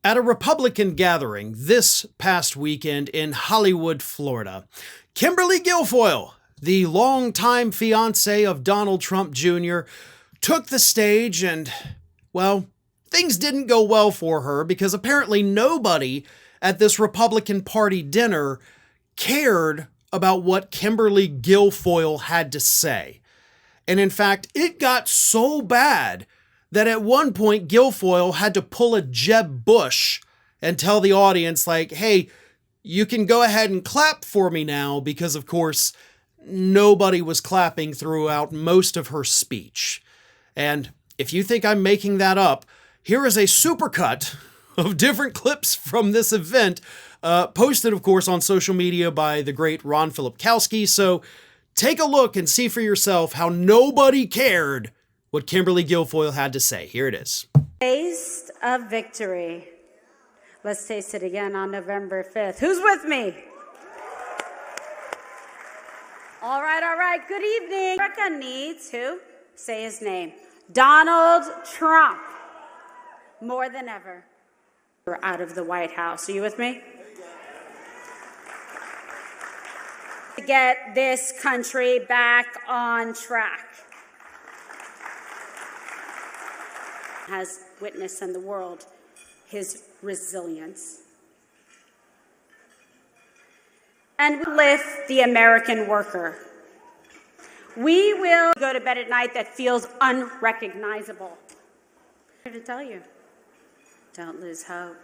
At a Republican gathering this past weekend in Hollywood, Florida, Kimberly Guilfoyle, the longtime fiancée of Donald Trump Jr., took the stage and, well, things didn't go well for her because apparently nobody at this Republican Party dinner cared about what Kimberly Guilfoyle had to say. And in fact, it got so bad that at one point Giulfoyle had to pull a Jeb Bush and tell the audience, like, hey, you can go ahead and clap for me now, because of course nobody was clapping throughout most of her speech. And if you think I'm making that up, here is a supercut of different clips from this event, posted, of course, on social media by the great Ron Filipkowski. So take a look and see for yourself how nobody cared what Kimberly Guilfoyle had to say. Here it is. Taste of victory. Let's taste it again on November 5th. Who's with me? All right. Good evening. America needs who? Say his name. Donald Trump. More than ever. We're out of the White House. Are you with me? To get this country back on track. Has witnessed in the world his resilience. And we lift the American worker. We will go to bed at night that feels unrecognizable. I'm here to tell you, don't lose hope.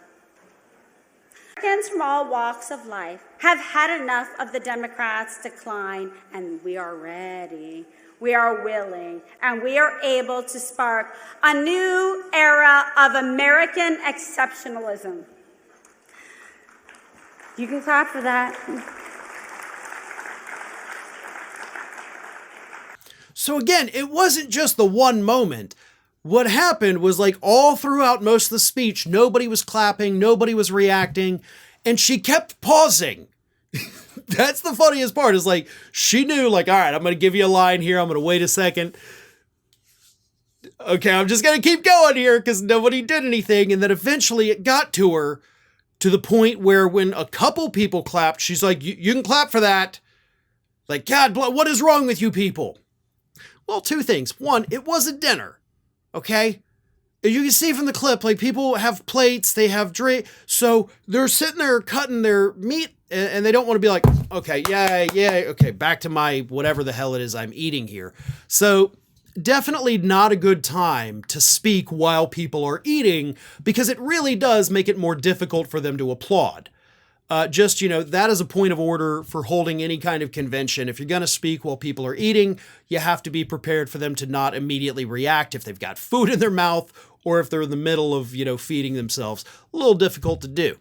Americans from all walks of life have had enough of the Democrats' decline, and we are ready. We are willing, and we are able to spark a new era of American exceptionalism. You can clap for that. So again, it wasn't just the one moment. What happened was, like, all throughout most of the speech, nobody was clapping, nobody was reacting, and she kept pausing. That's the funniest part, is like, she knew, like, all right, I'm going to give you a line here. I'm going to wait a second. Okay, I'm just going to keep going here because nobody did anything. And then eventually it got to her to the point where when a couple people clapped, she's like, you can clap for that. Like, God, what is wrong with you people? Well, two things. One, it was a dinner. Okay? You can see from the clip, like, people have plates, they have drink, so they're sitting there cutting their meat, and they don't want to be like, okay, yeah, okay, back to my whatever the hell it is I'm eating here. So definitely not a good time to speak while people are eating, because it really does make it more difficult for them to applaud. Just, that is a point of order for holding any kind of convention. If you're going to speak while people are eating, you have to be prepared for them to not immediately react if they've got food in their mouth or if they're in the middle of, feeding themselves. A little difficult to do.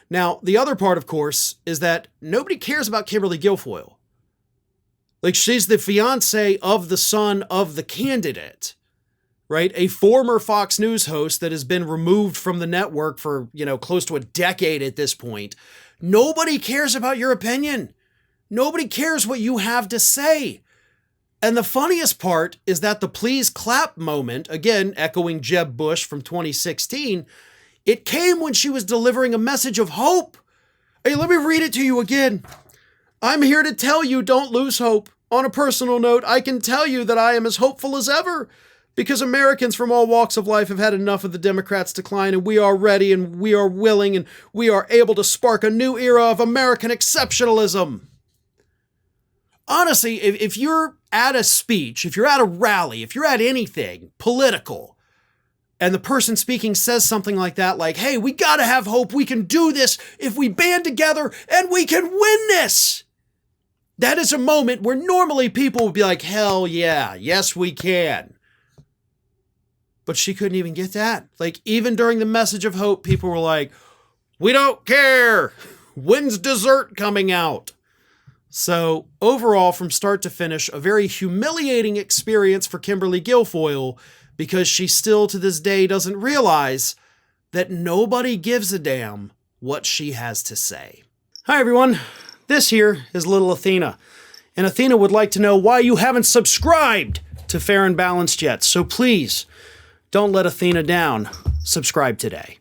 Now, the other part, of course, is that nobody cares about Kimberly Guilfoyle. Like, she's the fiancée of the son of the candidate, right? A former Fox News host that has been removed from the network for, close to a decade at this point. Nobody cares about your opinion. Nobody cares what you have to say. And the funniest part is that the please clap moment, again, echoing Jeb Bush from 2016, it came when she was delivering a message of hope. Hey, let me read it to you again. I'm here to tell you, don't lose hope. On a personal note, I can tell you that I am as hopeful as ever, because Americans from all walks of life have had enough of the Democrats' decline, and we are ready, and we are willing, and we are able to spark a new era of American exceptionalism. Honestly, if you're at a speech, if you're at a rally, if you're at anything political, and the person speaking says something like that, like, hey, we gotta have hope, we can do this if we band together, and we can win this. That is a moment where normally people would be like, hell yeah, yes we can. But she couldn't even get that. Like, even during the message of hope, people were like, we don't care. When's dessert coming out? So overall, from start to finish, a very humiliating experience for Kimberly Guilfoyle, because she still to this day doesn't realize that nobody gives a damn what she has to say. Hi, everyone. This here is little Athena. And Athena would like to know why you haven't subscribed to Fair and Balanced yet. So please, don't let Athena down. Subscribe today.